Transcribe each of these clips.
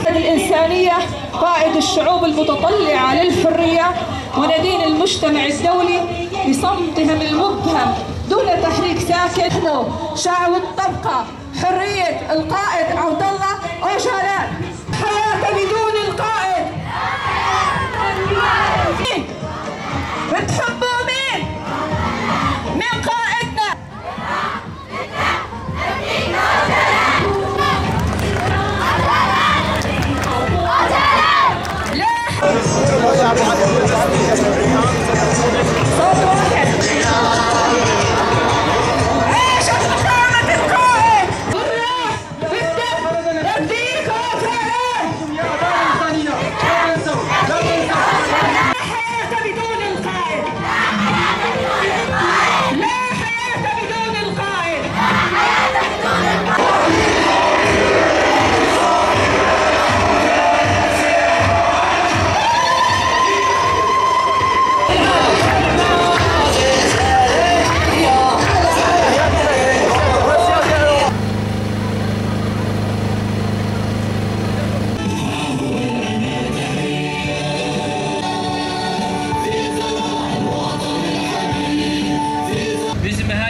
الإنسانية قائد الشعوب المتطلعة للحرية وندين المجتمع الدولي بصمتهم المبهم دون تحريك ساكن. نحن شعب تبقى حرية القائد عبد الله أوجلان. حياة بدون القائد. بتحبوا مين؟ مين قائدنا؟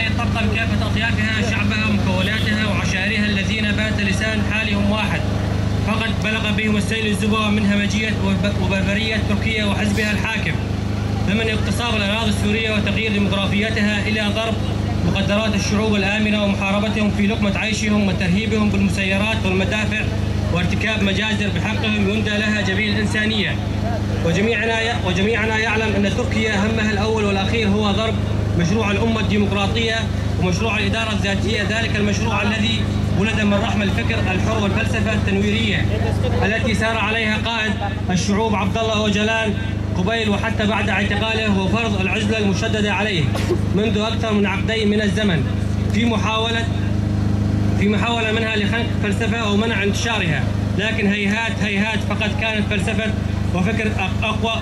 الطبقة بكافة أطيافها، شعبها ومكوناتها وعشائرها الذين بات لسان حالهم واحد، فقد بلغ بهم السيل الزبر من همجية وبربرية تركيا وحزبها الحاكم، ضمن اغتصاب الأراضي السورية وتغيير ديمغرافيتها إلى ضرب مقدرات الشعوب الآمنة ومحاربتهم في لقمة عيشهم وترهيبهم بالمسيرات والمدافع وارتكاب مجازر بحقهم يندى لها جميل الإنسانية. وجميعنا يعلم أن تركيا همها الأول والأخير هو ضرب مشروع الأمة الديمقراطية ومشروع الإدارة الذاتية، ذلك المشروع الذي ولد من رحم الفكر الحر والفلسفة التنويرية التي سار عليها قائد الشعوب عبد الله أوجلان قبيل وحتى بعد اعتقاله وفرض العزلة المشددة عليه منذ أكثر من عقدين من الزمن في محاولة منها لخنق فلسفة أو منع انتشارها، لكن هيهات فقد كانت فلسفة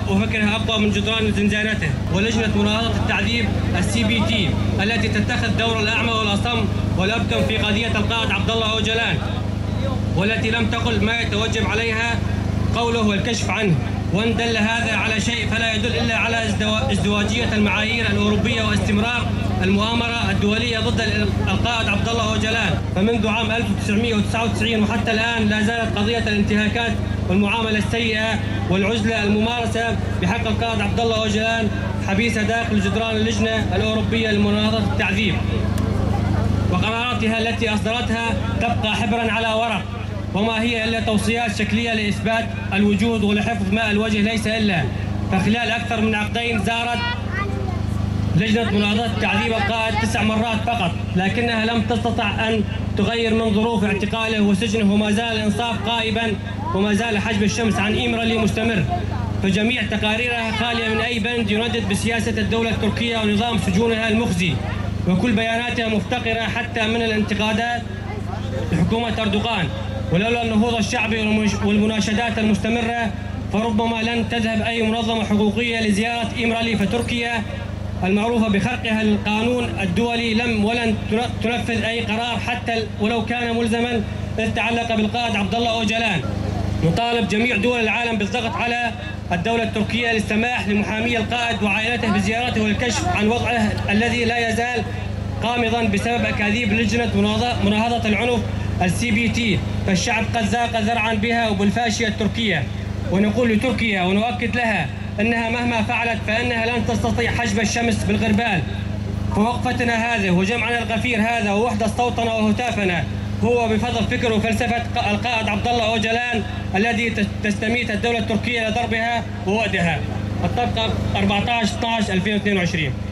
وفكرها أقوى من جدران زنزانته. ولجنة مناهضة التعذيب CBT التي تتخذ دور الأعمى والأصم والأبكم في قضية القائد عبد الله أوجلان، والتي لم تقل ما يتوجب عليها قوله والكشف عنه، وإن دل هذا على شيء فلا يدل إلا على ازدواجية المعايير الأوروبية واستمرار المؤامرة الدولية ضد القائد عبد الله أوجلان. فمنذ عام 1999 وحتى الآن لا زالت قضية الانتهاكات والمعاملة السيئة والعزلة الممارسة بحق القائد عبد الله أوجلان حبيسة داخل جدران اللجنة الأوروبية لمناهضة التعذيب، وقراراتها التي أصدرتها تبقى حبرا على ورق، وما هي إلا توصيات شكلية لإثبات الوجود ولحفظ ماء الوجه ليس إلا. فخلال أكثر من عقدين زارت لجنة مناهضة التعذيب القائد 9 مرات فقط، لكنها لم تستطع أن تغير من ظروف اعتقاله وسجنه، وما زال الإنصاف غائبا وما زال حجب الشمس عن إيمرالي مستمر. فجميع تقاريرها خالية من أي بند يندد بسياسة الدولة التركية ونظام سجونها المخزي، وكل بياناتها مفتقرة حتى من الانتقادات لحكومة أردوغان. ولولا النهوض الشعبي والمناشدات المستمرة فربما لن تذهب أي منظمة حقوقية لزيارة إيمرالي، فتركيا المعروفة بخرقها للقانون الدولي ولن تنفذ أي قرار حتى ولو كان ملزما إذ تعلق بالقائد عبد الله أوجلان. نطالب جميع دول العالم بالضغط على الدولة التركية للسماح لمحامي القائد وعائلته بزيارته والكشف عن وضعه الذي لا يزال قامضا بسبب أكاذيب لجنة مناهضة العنف CBT. فالشعب قد ذاق ذرعا بها وبالفاشية التركية، ونقول لتركيا ونؤكد لها أنها مهما فعلت فإنها لن تستطيع حجب الشمس بالغربال. فوقفتنا هذه وجمعنا الغفير هذا ووحدة صوتنا وهتافنا هو بفضل فكر وفلسفة القائد عبد الله أوجلان الذي تستميت الدولة التركية لضربها ووأدها. الطبقة 14/12/2022.